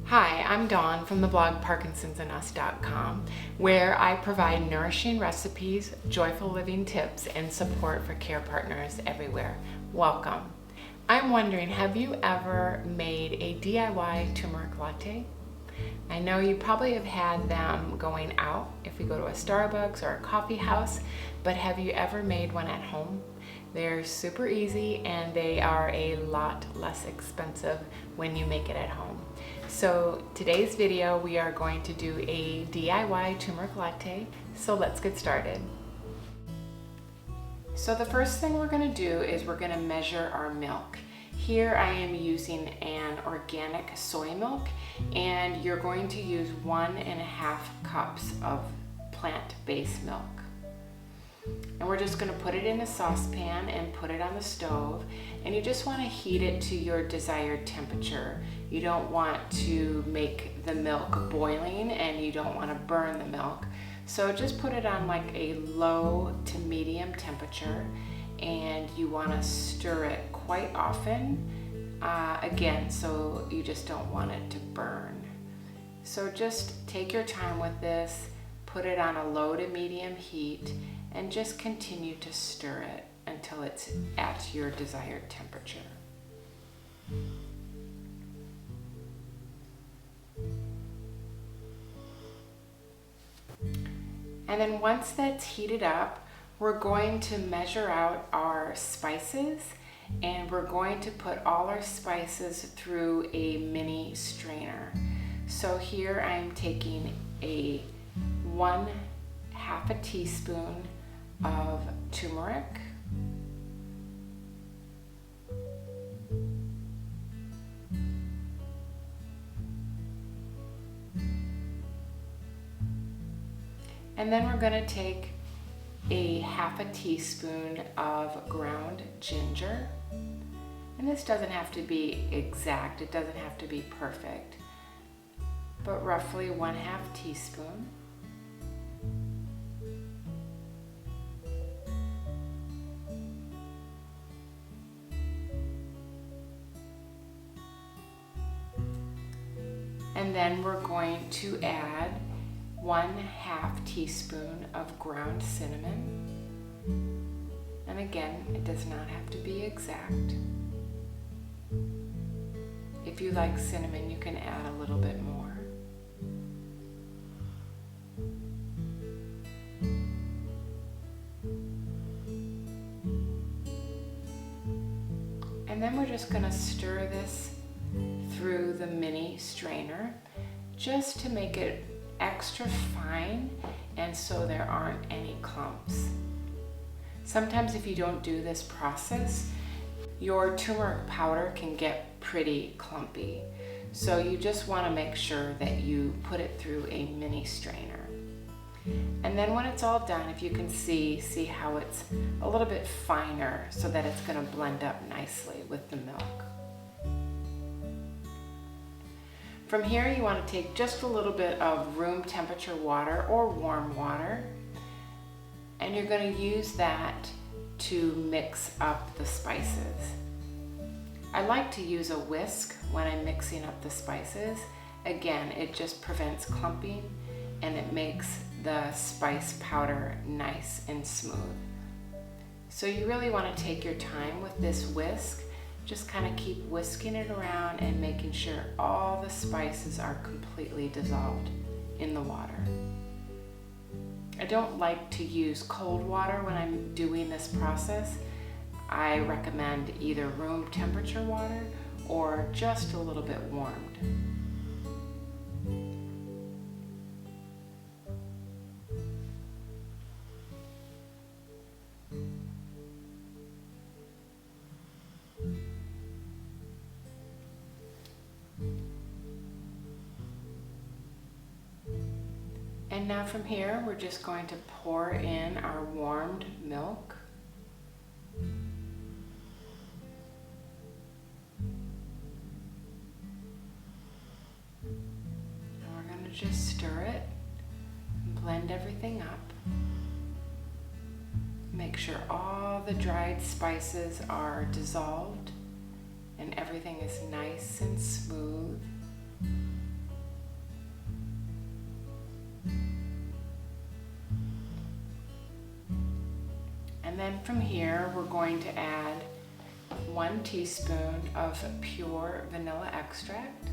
Hi, I'm Dawn from the blog parkinsonsandus.com, where I provide nourishing recipes, joyful living tips, and support for care partners everywhere. Welcome. I'm wondering, have you ever made a DIY turmeric latte? I know you probably have had them going out if you go to a Starbucks or a coffee house, but have you ever made one at home? They're super easy and they are a lot less expensive when you make it at home. So today's video we are going to do a DIY turmeric latte, so let's get started. So the first thing we're going to do is we're going to measure our milk. Here I am using an organic soy milk, and you're going to use 1.5 cups of plant-based milk. And we're just going to put it in a saucepan and put it on the stove, and you just want to heat it to your desired temperature. You don't want to make the milk boiling and you don't want to burn the milk. So just put it on like a low to medium temperature, and you want to stir it quite often, again, so you just don't want it to burn. So just take your time with this, put it on a low to medium heat, and just continue to stir it until it's at your desired temperature. And then once that's heated up, we're going to measure out our spices, and we're going to put all our spices through a mini strainer. So here I'm taking a 1/2 teaspoon of turmeric, and then we're going to take a 1/2 teaspoon of ground ginger. And this doesn't have to be exact, it doesn't have to be perfect, but roughly 1/2 teaspoon. And then we're going to add 1/2 teaspoon of ground cinnamon. And again, it does not have to be exact. If you like cinnamon, you can add a little bit more. And then we're just going to stir this through the mini strainer just to make it extra fine and so there aren't any clumps. Sometimes if you don't do this process, your turmeric powder can get pretty clumpy. So you just want to make sure that you put it through a mini strainer. And then when it's all done, if you can see how it's a little bit finer so that it's going to blend up nicely with the milk. From here, you want to take just a little bit of room temperature water or warm water, and you're going to use that to mix up the spices. I like to use a whisk when I'm mixing up the spices. Again, it just prevents clumping and it makes the spice powder nice and smooth. So you really want to take your time with this whisk. Just kind of keep whisking it around and making sure all the spices are completely dissolved in the water. I don't like to use cold water when I'm doing this process. I recommend either room temperature water or just a little bit warmed. And now from here, we're just going to pour in our warmed milk. And we're going to just stir it and blend everything up. Make sure all the dried spices are dissolved and everything is nice and smooth. And then from here, we're going to add 1 teaspoon of pure vanilla extract.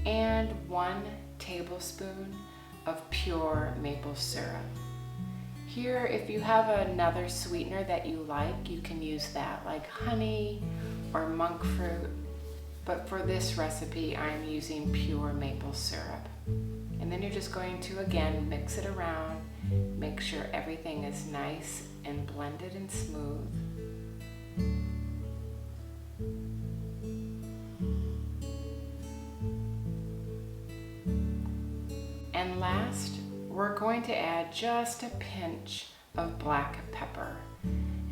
And 1 tablespoon of pure maple syrup. Here, if you have another sweetener that you like, you can use that, like honey or monk fruit. But for this recipe, I'm using pure maple syrup. And then you're just going to, again, mix it around, make sure everything is nice and blended and smooth. And last, we're going to add just a pinch of black pepper.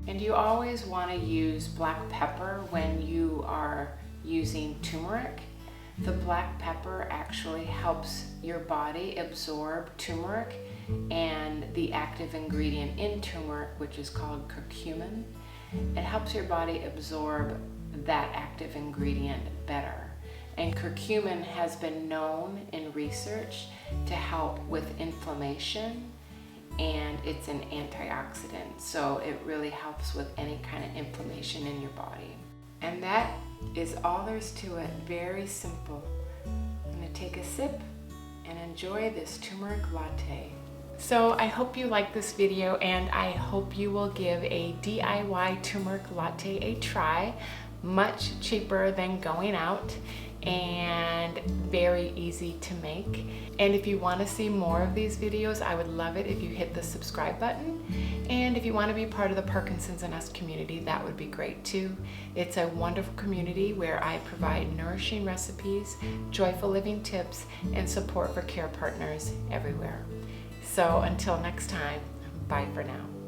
And you always want to use black pepper when you are using turmeric. The black pepper actually helps your body absorb turmeric and the active ingredient in turmeric, which is called curcumin. It helps your body absorb that active ingredient better. And curcumin has been known in research to help with inflammation, and it's an antioxidant, so it really helps with any kind of inflammation in your body. And that is all there's to it. Very simple. I'm going to take a sip and enjoy this turmeric latte. So I hope you like this video, and I hope you will give a DIY turmeric latte a try. Much cheaper than going out and very easy to make. And if you want to see more of these videos, I would love it if you hit the subscribe button. And if you want to be part of the Parkinsons and Us community, that would be great too. It's a wonderful community where I provide nourishing recipes, joyful living tips, and support for care partners everywhere. So until next time, bye for now.